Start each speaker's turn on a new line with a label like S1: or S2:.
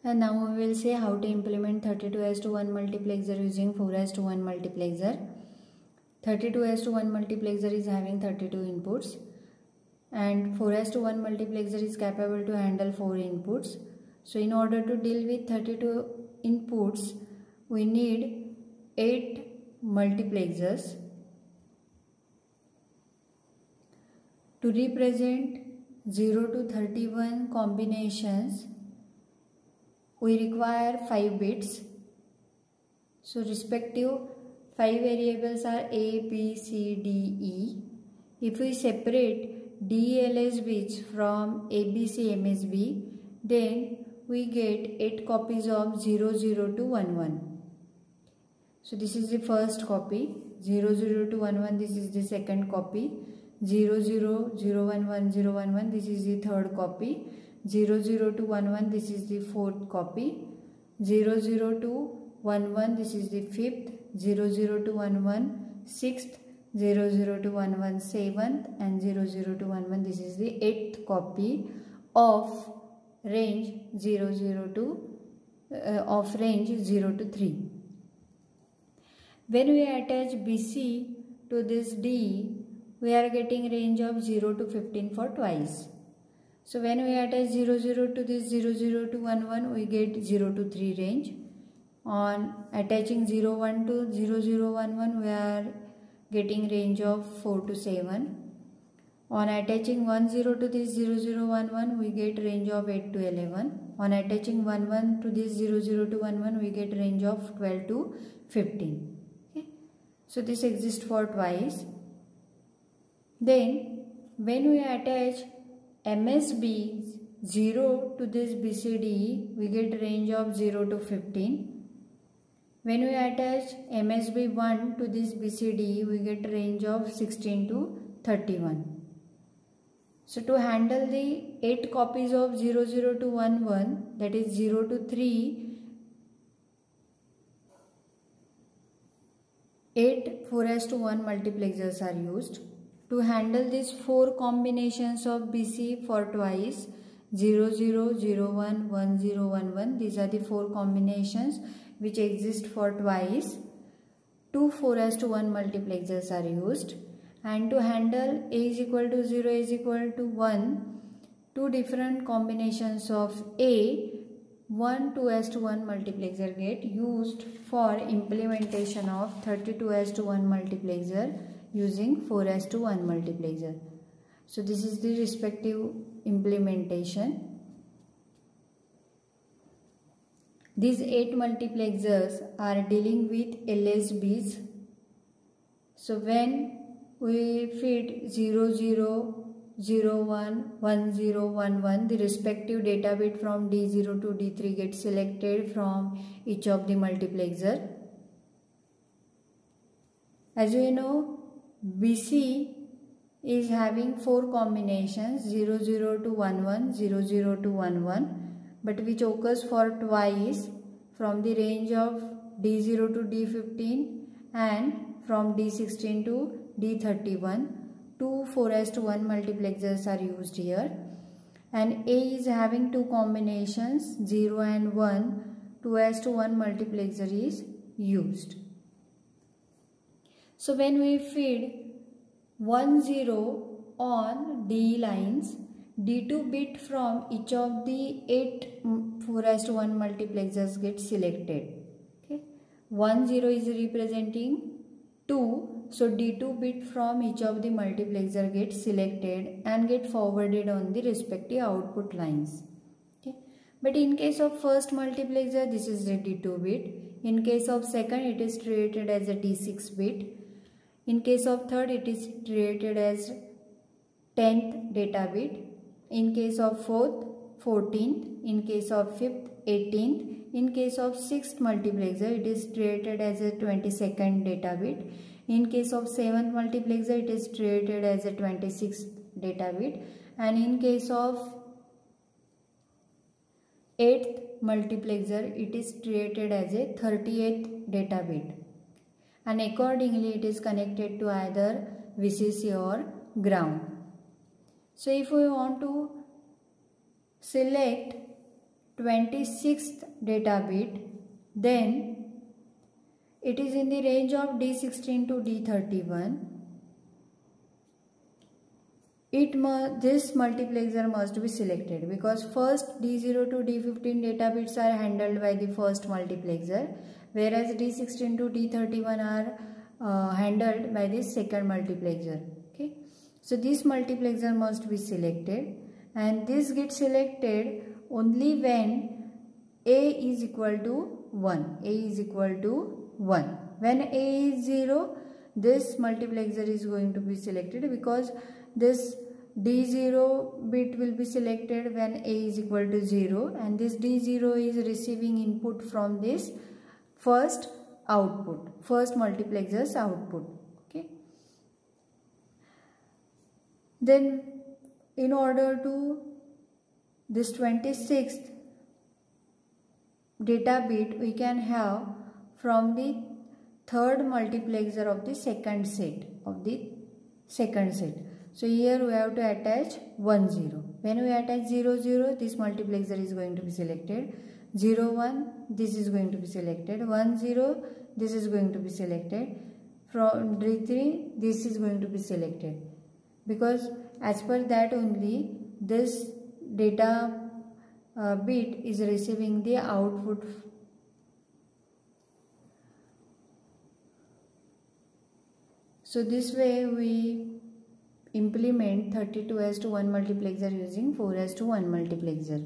S1: And now we will see how to implement 32:1 multiplexer using 4:1 multiplexer. 32:1 multiplexer is having 32 inputs and 4:1 multiplexer is capable to handle 4 inputs. So in order to deal with 32 inputs, we need 8 multiplexers. To represent 0 to 31 combinations, we require 5 bits. So respective 5 variables are A, B, C, D, E. If we separate D, L, S bits from A, B, C, M, S, B, then we get 8 copies of 0, 0 to 1, 1. So this is the first copy, 0, 0 to 1, 1, this is the second copy, 0, 0, 0, 1, 1, 0, 1, 1, this is the third copy, 0, 0 to 1, 1, this is the fourth copy, 0, 0 to 1, 1, this is the fifth, 0, 0 to 1, 1, sixth, 0, 0 to 1, 1, seventh, and 0, 0 to 1, 1, this is the eighth copy of range 0, 0 to of range 0 to 3. When we attach BC to this D, we are getting range of 0 to 15 for twice. So when we attach 0, 0 to this 0, 0 to 1, 1, we get 0 to 3 range. On attaching 0, 1 to 0, 0, 1, 1, we are getting range of 4 to 7. On attaching 1, 0 to this 0, 0, 1, 1, we get range of 8 to 11. On attaching 1, 1 to this 0, 0 to 1, 1, we get range of 12 to 15. Okay. So this exists for twice. Then when we attach MSB 0 to this BCD, we get range of 0 to 15. When we attach MSB 1 to this BCD, we get range of 16 to 31. So to handle the 8 copies of 0, 0 to 1, 1, that is 0 to 3, 8 4:1 multiplexers are used. To handle these 4 combinations of BC for twice, 0, 0, 0, 1, 1, 0, 1, 1, these are the 4 combinations which exist for twice. 2 4:1 multiplexers are used. And to handle A is equal to 0, A is equal to 1, 2 different combinations of A, 1 2:1 multiplexer get used for implementation of 32:1 multiplexer using 4:1 multiplexer. So this is the respective implementation. These 8 multiplexers are dealing with LSBs. So when we feed 0, 0, 0, 1, 1, 0, 1, 1, the respective data bit from D0 to D3 gets selected from each of the multiplexer. As you know, BC is having 4 combinations, 0, 0 to 1, 1, 0, 0 to 1, 1, but which occurs for twice from the range of D0 to D15 and from D16 to D31. 2 4:1 multiplexers are used here, and A is having 2 combinations, 0 and 1, 2:1 multiplexer is used. So when we feed 1, 0 on D lines, D2 bit from each of the 8 4:1 multiplexers gets selected. Okay. 1, 0 is representing 2. So D2 bit from each of the multiplexer gets selected and get forwarded on the respective output lines. Okay. But in case of first multiplexer, this is the D2 bit. In case of second, it is treated as a D6 bit. In case of third, it is treated as 10th data bit. In case of fourth, 14th. In case of fifth, 18th. In case of sixth multiplexer, it is treated as a 22nd data bit. In case of 7th multiplexer, it is treated as a 26th data bit. And in case of 8th multiplexer, it is treated as a 38th data bit. And accordingly, it is connected to either VCC or ground. So if we want to select 26th data bit, then it is in the range of D16 to D31. This multiplexer must be selected because first D0 to D15 data bits are handled by the first multiplexer, whereas D16 to D31 are handled by the second multiplexer. Okay, so this multiplexer must be selected, and this gets selected only when A is equal to 1. A is equal to 1. When A is 0, this multiplexer is going to be selected because this D0 bit will be selected when A is equal to 0, and this D0 is receiving input from this first multiplexer's output. Okay. Then in order to this 26th data bit, we can have from the third multiplexer of the second set. So here we have to attach 1 0. When we attach 0 0, this multiplexer is going to be selected. 0 1, this is going to be selected. 1 0, this is going to be selected. From D3, this is going to be selected. Because as per that only, this data bit is receiving the output. So this way we implement 32:1 multiplexer using 4:1 multiplexer.